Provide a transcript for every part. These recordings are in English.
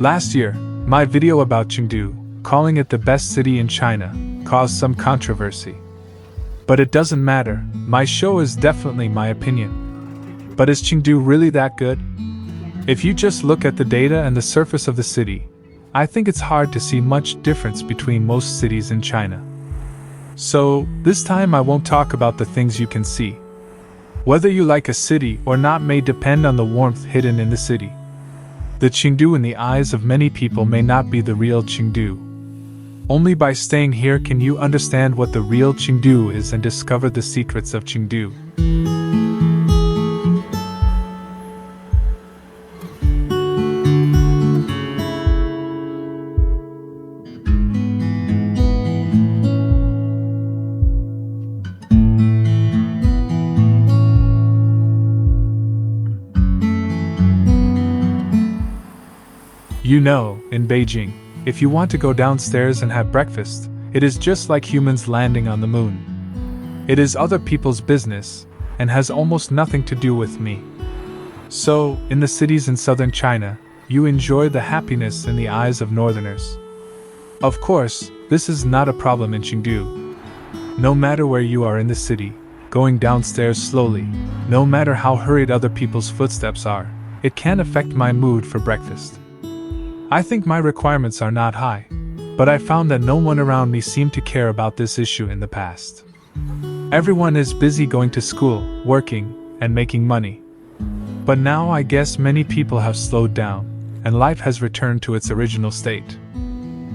Last year, my video about Chengdu, calling it the best city in China, caused some controversy. But it doesn't matter, my show is definitely my opinion. But is Chengdu really that good? If you just look at the data and the surface of the city, I think it's hard to see much difference between most cities in China. So, this time I won't talk about the things you can see. Whether you like a city or not may depend on the warmth hidden in the city. The Chengdu in the eyes of many people may not be the real Chengdu. Only by staying here can you understand what the real Chengdu is and discover the secrets of Chengdu. You know, in Beijing, if you want to go downstairs and have breakfast, it is just like humans landing on the moon. It is other people's business, and has almost nothing to do with me. So, in the cities in southern China, you enjoy the happiness in the eyes of northerners. Of course, this is not a problem in Chengdu. No matter where you are in the city, going downstairs slowly, no matter how hurried other people's footsteps are, it can affect my mood for breakfast. I think my requirements are not high, but I found that no one around me seemed to care about this issue in the past. Everyone is busy going to school, working, and making money. But now I guess many people have slowed down, and life has returned to its original state.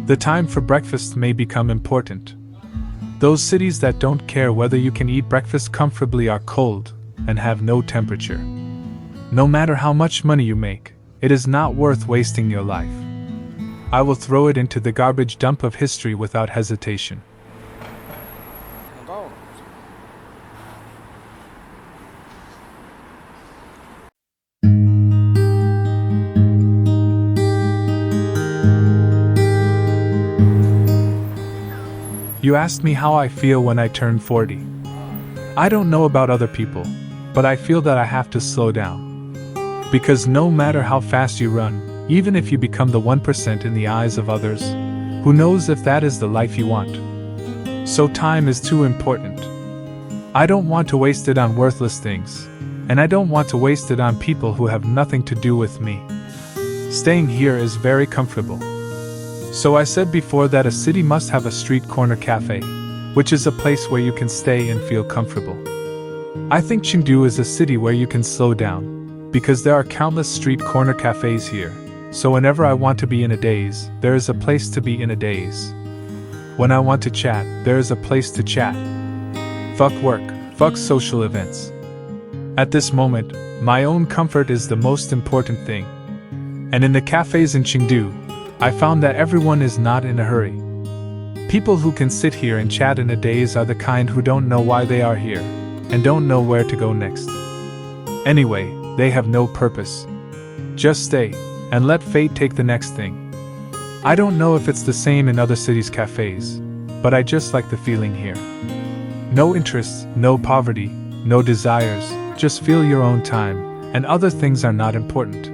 The time for breakfast may become important. Those cities that don't care whether you can eat breakfast comfortably are cold, and have no temperature. No matter how much money you make, it is not worth wasting your life. I will throw it into the garbage dump of history without hesitation. You asked me how I feel when I turn 40. I don't know about other people, but I feel that I have to slow down. Because no matter how fast you run, even if you become the 1% in the eyes of others, who knows if that is the life you want? So time is too important. I don't want to waste it on worthless things, and I don't want to waste it on people who have nothing to do with me. Staying here is very comfortable. So I said before that a city must have a street corner cafe, which is a place where you can stay and feel comfortable. I think Chengdu is a city where you can slow down, because there are countless street corner cafes here. So whenever I want to be in a daze, there is a place to be in a daze. When I want to chat, there is a place to chat. Fuck work, fuck social events. At this moment, my own comfort is the most important thing. And in the cafes in Chengdu, I found that everyone is not in a hurry. People who can sit here and chat in a daze are the kind who don't know why they are here, and don't know where to go next. Anyway, they have no purpose. Just stay, and let fate take the next thing. I don't know if it's the same in other cities' cafes, but I just like the feeling here. No interests, no poverty, no desires, just feel your own time, and other things are not important.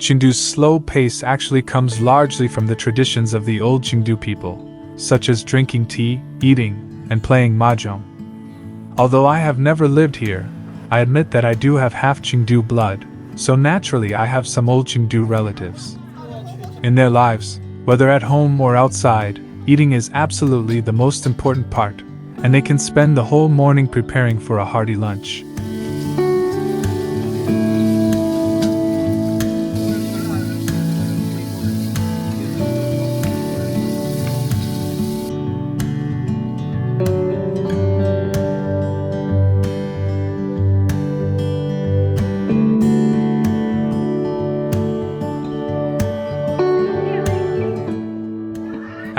Chengdu's slow pace actually comes largely from the traditions of the old Chengdu people, such as drinking tea, eating, and playing mahjong. Although I have never lived here, I admit that I do have half Chengdu blood, so naturally I have some old Chengdu relatives. In their lives, whether at home or outside, eating is absolutely the most important part, and they can spend the whole morning preparing for a hearty lunch.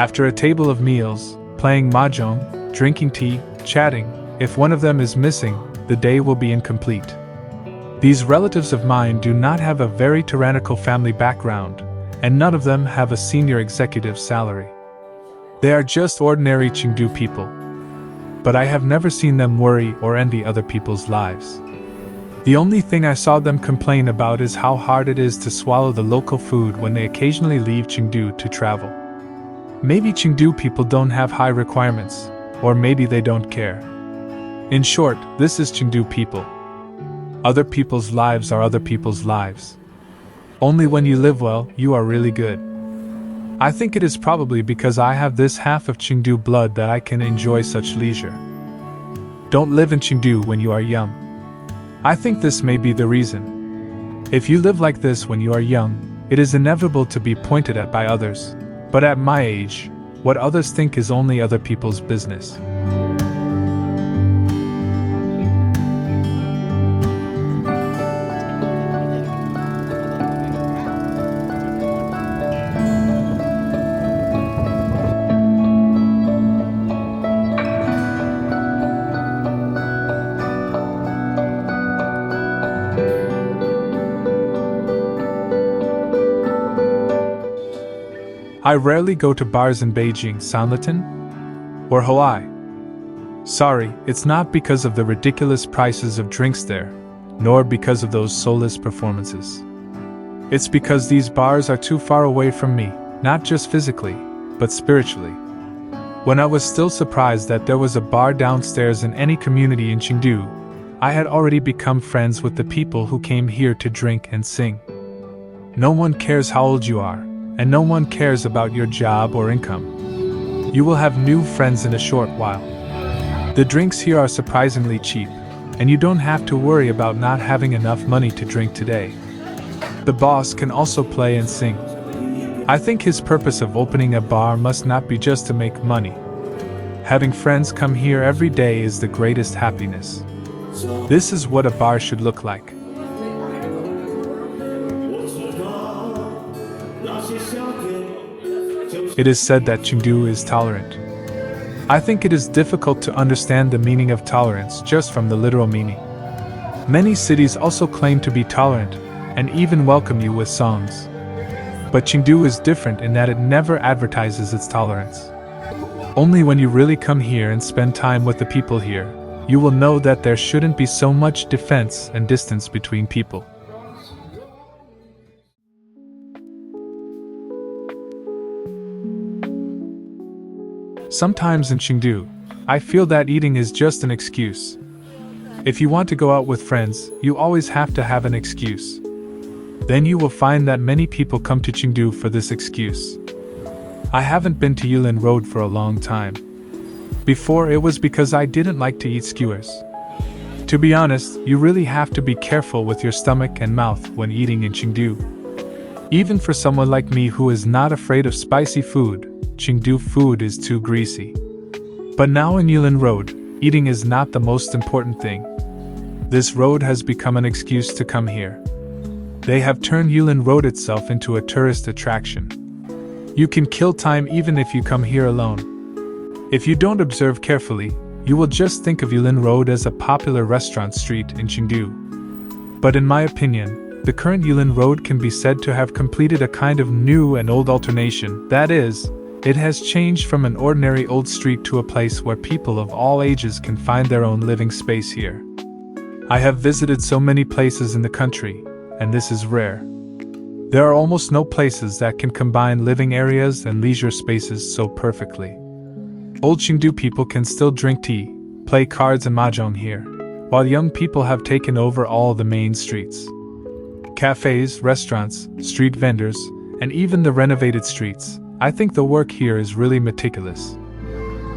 After a table of meals, playing mahjong, drinking tea, chatting, if one of them is missing, the day will be incomplete. These relatives of mine do not have a very tyrannical family background, and none of them have a senior executive salary. They are just ordinary Chengdu people. But I have never seen them worry or envy other people's lives. The only thing I saw them complain about is how hard it is to swallow the local food when they occasionally leave Chengdu to travel. Maybe Chengdu people don't have high requirements, or maybe they don't care. In short, this is Chengdu people. Other people's lives are other people's lives. Only when you live well, you are really good. I think it is probably because I have this half of Chengdu blood that I can enjoy such leisure. Don't live in Chengdu when you are young. I think this may be the reason. If you live like this when you are young, it is inevitable to be pointed at by others. But at my age, what others think is only other people's business. I rarely go to bars in Beijing, Sanlitun, or Hawaii. Sorry, it's not because of the ridiculous prices of drinks there, nor because of those soulless performances. It's because these bars are too far away from me, not just physically, but spiritually. When I was still surprised that there was a bar downstairs in any community in Chengdu, I had already become friends with the people who came here to drink and sing. No one cares how old you are, and no one cares about your job or income. You will have new friends in a short while. The drinks here are surprisingly cheap, and you don't have to worry about not having enough money to drink today. The boss can also play and sing. I think his purpose of opening a bar must not be just to make money. Having friends come here every day is the greatest happiness. This is what a bar should look like. It is said that Chengdu is tolerant. I think it is difficult to understand the meaning of tolerance just from the literal meaning. Many cities also claim to be tolerant, and even welcome you with songs. But Chengdu is different in that it never advertises its tolerance. Only when you really come here and spend time with the people here, you will know that there shouldn't be so much defense and distance between people. Sometimes in Chengdu, I feel that eating is just an excuse. If you want to go out with friends, you always have to have an excuse. Then you will find that many people come to Chengdu for this excuse. I haven't been to Yulin Road for a long time. Before it was because I didn't like to eat skewers. To be honest, you really have to be careful with your stomach and mouth when eating in Chengdu. Even for someone like me who is not afraid of spicy food, Chengdu food is too greasy. But now in Yulin Road, eating is not the most important thing. This road has become an excuse to come here. They have turned Yulin Road itself into a tourist attraction. You can kill time even if you come here alone. If you don't observe carefully, you will just think of Yulin Road as a popular restaurant street in Chengdu. But in my opinion, the current Yulin Road can be said to have completed a kind of new and old alternation, that is, it has changed from an ordinary old street to a place where people of all ages can find their own living space here. I have visited so many places in the country, and this is rare. There are almost no places that can combine living areas and leisure spaces so perfectly. Old Chengdu people can still drink tea, play cards and mahjong here, while young people have taken over all the main streets. Cafes, restaurants, street vendors, and even the renovated streets. I think the work here is really meticulous.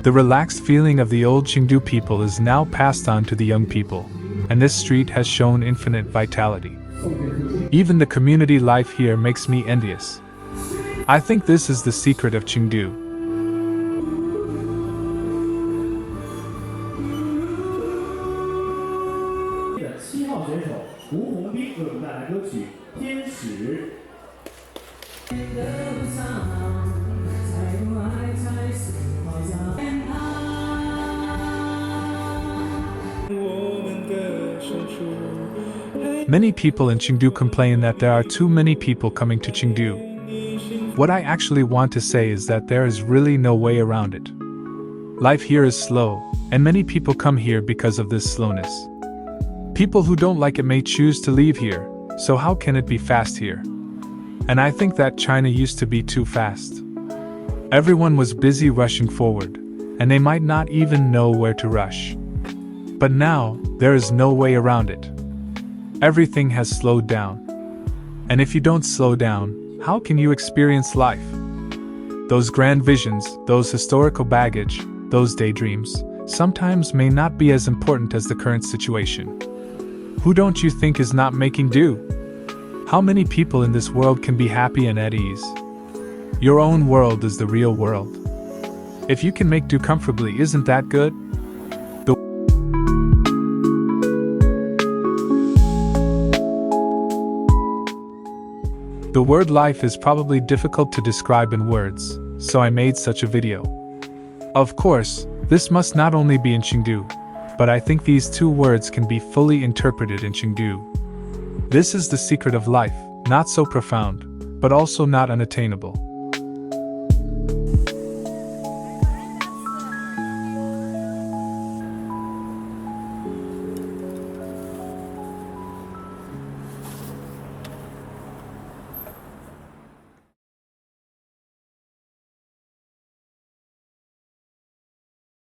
The relaxed feeling of the old Chengdu people is now passed on to the young people, and this street has shown infinite vitality. Even the community life here makes me envious. I think this is the secret of Chengdu. Many people in Chengdu complain that there are too many people coming to Chengdu. What I actually want to say is that there is really no way around it. Life here is slow, and many people come here because of this slowness. People who don't like it may choose to leave here, so how can it be fast here? And I think that China used to be too fast. Everyone was busy rushing forward, and they might not even know where to rush. But now, there is no way around it. Everything has slowed down. And if you don't slow down, how can you experience life? Those grand visions, those historical baggage, those daydreams, sometimes may not be as important as the current situation. Who don't you think is not making do? How many people in this world can be happy and at ease? Your own world is the real world. If you can make do comfortably, isn't that good? The word life is probably difficult to describe in words, so I made such a video. Of course, this must not only be in Chengdu, but I think these two words can be fully interpreted in Chengdu. This is the secret of life, not so profound, but also not unattainable.